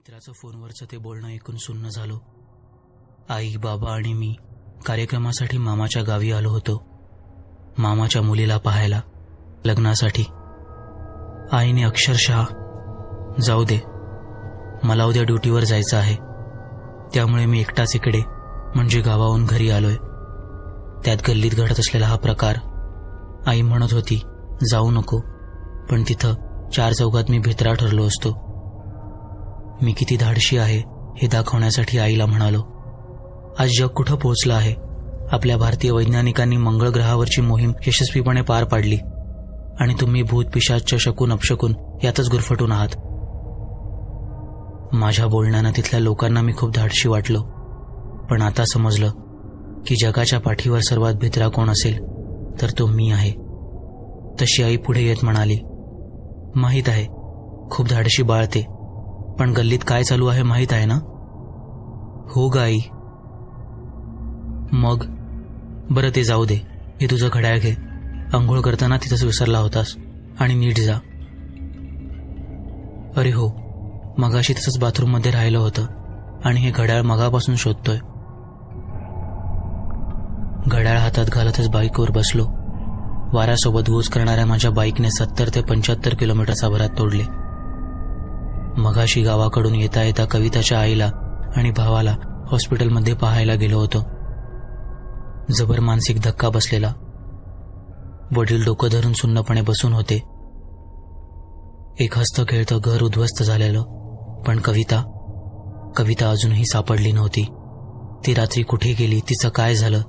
मित्राचं फोनवरचं ते बोलणं ऐकून सुन्न झालो. आई, बाबा आणि मी कार्यक्रमासाठी मामाच्या गावी आलो होतो. मामाच्या मुलीला पाहायला, लग्नासाठी. आईने अक्षरशः, जाऊ दे, मला उद्या ड्युटीवर जायचं आहे, त्यामुळे मी एकटाच इकडे म्हणजे गावाहून घरी आलोय. त्यात गल्लीत घडत असलेला हा प्रकार. आई म्हणत होती जाऊ नको, पण तिथं 4 चौघात मी भित्रा ठरलो असतो. मी किती धाडशी आहे हे दाखवण्यासाठी आईला म्हणालो, आज जग कुठं पोहोचलं आहे. आपल्या भारतीय वैज्ञानिकांनी मंगळ ग्रहावरची मोहीम यशस्वीपणे पार पाडली आणि तुम्ही भूत पिशाच शकून अपशकून यातच गुरफटून आहात. माझ्या बोलण्यानं तिथल्या लोकांना मी खूप धाडशी वाटलो, पण आता समजलं की जगाच्या पाठीवर सर्वात भित्रा कोण असेल तर तो मी आहे. तशी आई पुढे येत म्हणाली, माहीत आहे खूप धाडशी बाळते, पण गल्लीत काय चालू आहे माहीत आहे ना? हो ग आई. मग बरं ते जाऊ दे, हे तुझं घड्याळ घे, अंघोळ करताना तिथंच विसरला होतास आणि नीट जा. अरे हो, मगाशी तसंच बाथरूममध्ये राहिलं होतं आणि हे घड्याळ मगापासून शोधतोय. घड्याळ हातात घालतच बाईकवर बसलो. वाऱ्यासोबत गूज करणाऱ्या माझ्या बाईकने 70 ते 75 किलोमीटरचा भरात तोडले. मगाशी गावाकडून येता येता कविताच्या आईला आणि भावाला हॉस्पिटलमध्ये पाहायला गेलो होतो. जबर मानसिक धक्का बसलेला. वडील डोकं धरून सुन्नपणे बसून होते. एक हस्त खेळतं घर उद्ध्वस्त झालेलं, पण कविता अजूनही सापडली नव्हती. ती रात्री कुठे गेली, तिचं काय झालं,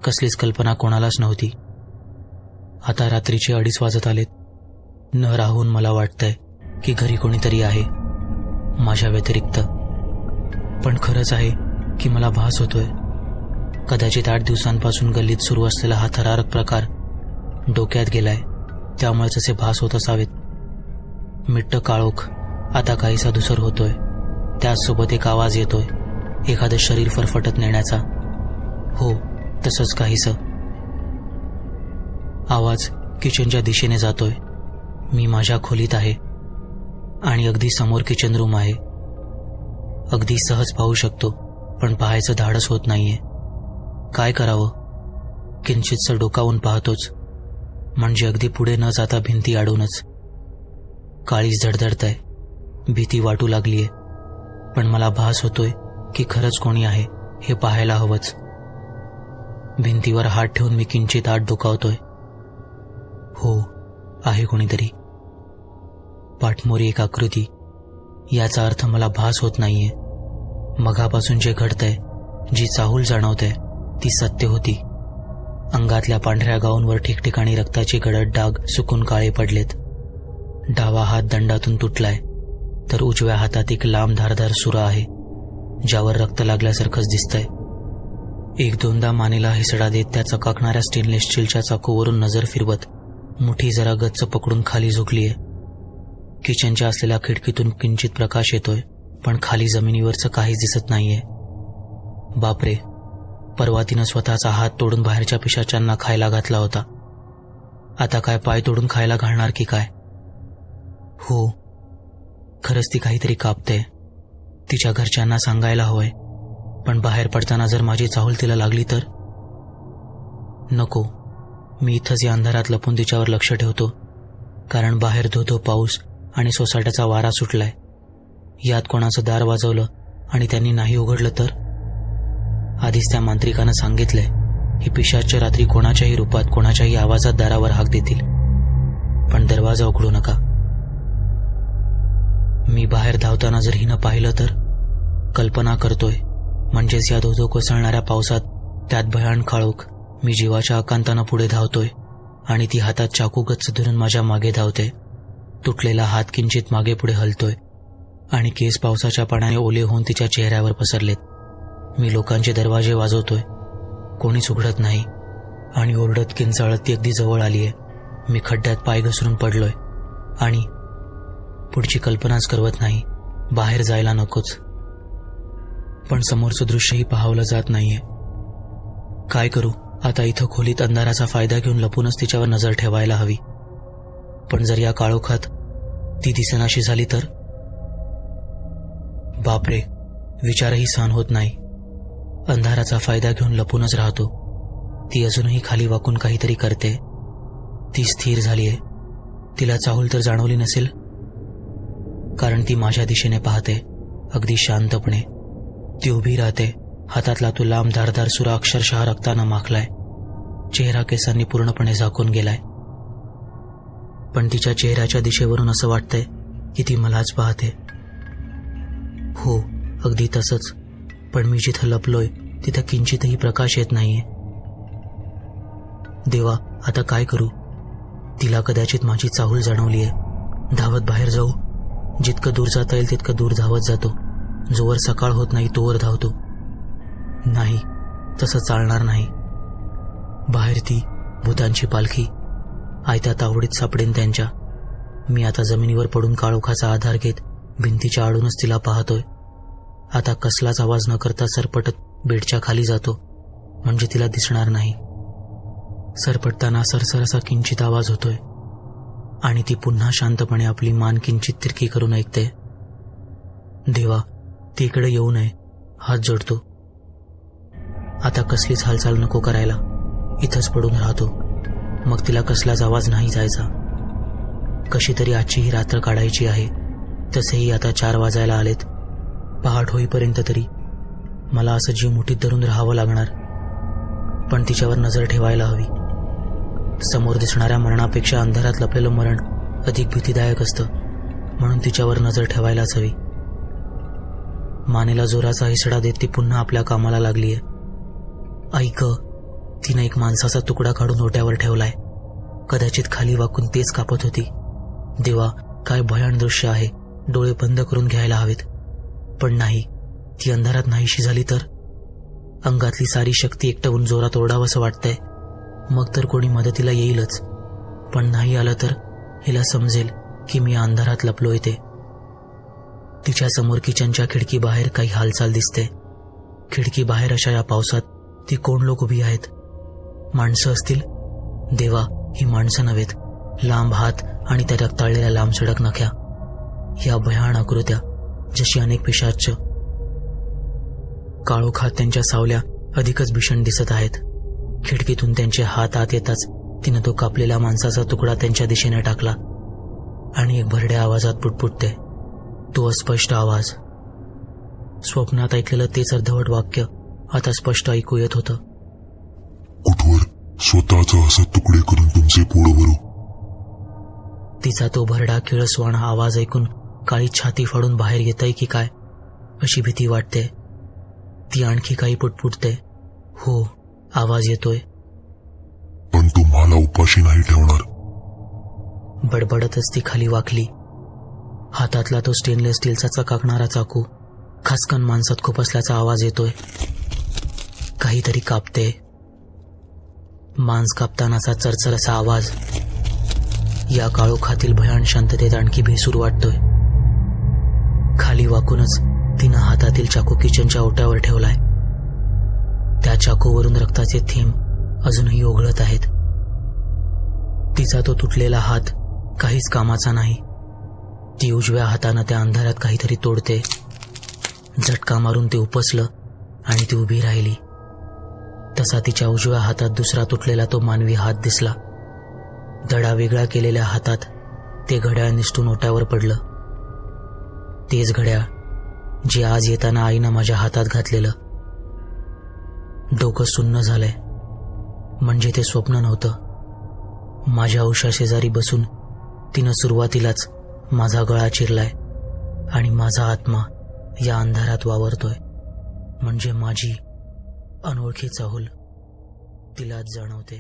कसलीच कल्पना कोणालाच नव्हती. आता रात्रीचे 2:30 वाजत आलेत. न राहून मला वाटतंय की घरी कोणीतरी आहे माझ्या व्यतिरिक्त. पण खरंच आहे की मला भास होतोय, कदाचित 8 दिवसांपासून गल्लीत सुरू असलेला हा थरारक प्रकार डोक्यात गेलाय, त्यामुळेच असे भास होत असावेत. मिट्ट काळोख आता काहीसा धुसर होतोय. त्याचसोबत एक आवाज येतोय, एखादं शरीर फरफटत नेण्याचा. हो, तसंच काहीसं. आवाज किचनच्या दिशेने जातोय. मी माझ्या खोलीत आहे आणि अगदी समोर किचन रूम आहे. अगदी सहज पाहू शकतो, पण पाहायचं धाडस होत नाहीये. काय करावं? किंचितसं डोकावून पाहतोच, म्हणजे अगदी पुढे न जाता भिंती आडूनच. काळीच धडधडतंय, भीती वाटू लागलीये, पण मला भास होतोय की खरंच कोणी आहे हे पाहायला हवंच. भिंतीवर हात ठेवून मी किंचित आत डोकावतोय. हो, आहे कोणीतरी. पाठमोरी एक आकृती. याचा अर्थ मला भास होत नाहीये. मगापासून जे घडतंय, जी चाहूल जाणवतंय, ती सत्य होती. अंगातल्या पांढऱ्या गाऊनवर ठिकठिकाणी रक्ताचे गडद डाग सुकून काळे पडलेत. डावा हात दंडातून तुटलाय, तर उजव्या हातात एक लांब धारदार सुरा आहे, ज्यावर रक्त लागल्यासारखंच दिसतंय. 1-2दा मानेला हिसडा देत त्या चकाकणाऱ्या स्टेनलेस स्टीलच्या चाकूवरून नजर फिरवत मुठी जरा गच्च पकडून खाली झुकलीये. किचनच्या असलेल्या खिडकीतून किंचित प्रकाश येतोय, पण खाली जमिनीवरचं काहीच दिसत नाहीये. बापरे, परवा तिनं स्वतःचा हात तोडून बाहेरच्या पिशाच्यांना खायला घातला होता. आता काय पाय तोडून खायला घालणार की काय? हो, खरंच ती काहीतरी कापते. तिच्या घरच्यांना सांगायला हवंय, पण बाहेर पडताना जर माझी चाहूल तिला लागली तर? नको, मी इथंच या अंधारात लपून तिच्यावर लक्ष ठेवतो, कारण बाहेर धो पाऊस आणि सोसाट्याचा वारा सुटलाय. यात कोणाचं दार वाजवलं आणि त्यांनी नाही उघडलं तर? आधीच त्या मांत्रिकानं सांगितलंय, ही पिशाच्य रात्री कोणाच्याही रूपात कोणाच्याही आवाजात दारावर हाक देतील, पण दरवाजा उघडू नका. मी बाहेर धावताना जर हिनं पाहिलं तर? कल्पना करतोय, म्हणजेच या धो कोसळणाऱ्या पावसात, त्यात भयान काळोख, मी जीवाच्या आकांतानं पुढे धावतोय आणि ती हातात चाकू गच्च धरून माझ्या मागे धावते. तुटलेला हात किंचित मागे पुढे हलतोय आणि केस पावसाच्या पाण्याने ओले होऊन तिच्या चेहऱ्यावर पसरलेत. मी लोकांचे दरवाजे वाजवतोय, कोणीच उघडत नाही आणि ओरडत किंचाळत ती अगदी जवळ आलीये. मी खड्ड्यात पाय घसरून पडलोय आणि पुढची कल्पनाच करवत नाही. बाहेर जायला नकोच, पण समोरचं दृश्यही पाहावलं जात नाहीये. काय करू आता? इथं खोलीत अंधाराचा फायदा घेऊन लपूनच तिच्यावर नजर ठेवायला हवी, पण जर या काळोखात ती दिसेनाशी झाली तर? बापरे, विचारही सहन होत नाही. अंधाराचा फायदा घेऊन लपूनच राहतो. ती अजूनही खाली वाकून काहीतरी करते. ती स्थिर झालीये. तिला चाहूल तर जाणवली नसेल, कारण ती माझ्या दिशेने पाहते, अगदी शांतपणे. ती उभी राहते. हातातला तो लांब धारदार सुरा अक्षरशः रक्तानं माखलाय. चेहरा केसांनी पूर्णपणे झाकून गेलाय. पण तिच्या चेहऱ्याच्या दिशेवरून असं वाटतंय की ती मलाच पाहते. हो, अगदी तसंच. पण मी जिथं लपलोय तिथं किंचितही प्रकाश येत नाहीये. देवा, आता काय करू? तिला कदाचित माझी चाहूल जाणवलीये. धावत बाहेर जाऊ? जितकं दूर जाता येईल तितकं दूर धावत जातो. जोवर सकाळ होत नाही तोवर धावतो. नाही, तसं चालणार नाही. बाहेर ती भूतांची पालखी आयत्या तावडीत सापडेन त्यांच्या. मी आता जमिनीवर पडून काळोखाचा आधार घेत भिंतीच्या आडूनच तिला पाहतोय. आता कसलाच आवाज न करता सरपटत बेडच्या खाली जातो, म्हणजे तिला दिसणार नाही. सरपटताना सरसर असा किंचित आवाज होतोय आणि ती पुन्हा शांतपणे आपली मान किंचित तिरकी करून ऐकते. देवा, ती इकडे येऊ नये, हात जोडतो. आता कसलीच हालचाल नको करायला. इथंच पडून राहतो. मग तिला कसलाच आवाज नाही जायचा. कशी तरी आजची ही रात्र काढायची आहे. तसेही आता 4 वाजायला आलेत. पहाट होईपर्यंत तरी मला असं जीव मुठीत धरून राहावं लागणार. पण तिच्यावर नजर ठेवायला हवी. समोर दिसणाऱ्या मरणापेक्षा अंधारात लपलेलं मरण अधिक भीतीदायक असतं, म्हणून तिच्यावर नजर ठेवायलाच हवी. मानेला जोराचा हिसडा देत ती पुन्हा आपल्या कामाला लागलीये. ऐक, तिनं एक माणसाचा तुकडा काढून ओट्यावर ठेवलाय. कदाचित खाली वाकून तेच कापत होती. देवा, काय भयान दृश्य आहे. डोळे बंद करून घ्यायला हवेत. पण नाही, ती अंधारात नाहीशी झाली तर? अंगातली सारी शक्ती एकटवून जोरात ओरडावंसं वाटतंय. मग तर कोणी मदतीला येईलच. पण नाही आलं तर हिला समजेल की मी अंधारात लपलोय ते. तिच्या समोर किचनच्या खिडकी बाहेर काही हालचाल दिसते. खिडकी बाहेर अशा या पावसात ती कोण लोक उभी आहेत? माणसं असतील? देवा, ही माणसं नव्हेत. लांब हात आणि त्या रक्ताळलेल्या लांब सडक नख्या. या भयान आकृत्या, जशी अनेक पिशाच्च. काळोखात त्यांच्या सावल्या अधिकच भीषण दिसत आहेत. खिडकीतून त्यांचे हात आत येताच तिनं तो कापलेला माणसाचा तुकडा त्यांच्या दिशेने टाकला आणि एक भरड्या आवाजात पुटपुटते. तो अस्पष्ट आवाज. स्वप्नात ऐकलेलं तेच अर्धवट वाक्य आता स्पष्ट ऐकू येत होतं. कुठवर स्वतःचा असा तुकडे करून तुमचे पोळं भरू. तिचा तो भरडा किळसवाणा आवाज ऐकून काळी छाती फाडून बाहेर येतय की काय अशी भीती वाटते. ती आणखी काही पुटपुटते. हो, आवाज येतोय. पण तू मला उपाशी नाही ठेवणार. बडबडतच ती खाली वाकली. हातातला तो स्टेनलेस स्टीलचा चकाकणारा चाकू खासकन माणसात खूप असल्याचा आवाज येतोय. काहीतरी कापते. मांस कापतानाचा चरचर असा आवाज. या काळोखातील भयान शांततेत आणखी भेसूर वाटतोय. खाली वाकूनच तिनं हातातील चाकू किचनच्या ओट्यावर ठेवलाय. त्या चाकूवरून रक्ताचे थेंब अजूनही ओघळत आहेत. तिचा तो तुटलेला हात काहीच कामाचा नाही. ती उजव्या हातानं त्या अंधारात काहीतरी तोडते. झटका मारून ते उपसलं आणि ती उभी राहिली. तसा तिच्या उजव्या हातात दुसरा तुटलेला तो मानवी हात दिसला. दडा वेगळा केलेल्या हातात ते घड्याळ निसटून ओट्यावर पडलं. तेच घड्याळ जे आज येताना आईनं माझ्या हातात घातलेलं. डोकं सुन्न झालंय. म्हणजे ते स्वप्न नव्हतं. माझ्या उशाशेजारी बसून तिनं सुरुवातीलाच माझा गळा चिरलाय आणि माझा आत्मा या अंधारात वावरतोय. म्हणजे माझी अनोळखी चाहूल तिलाच जाणवते.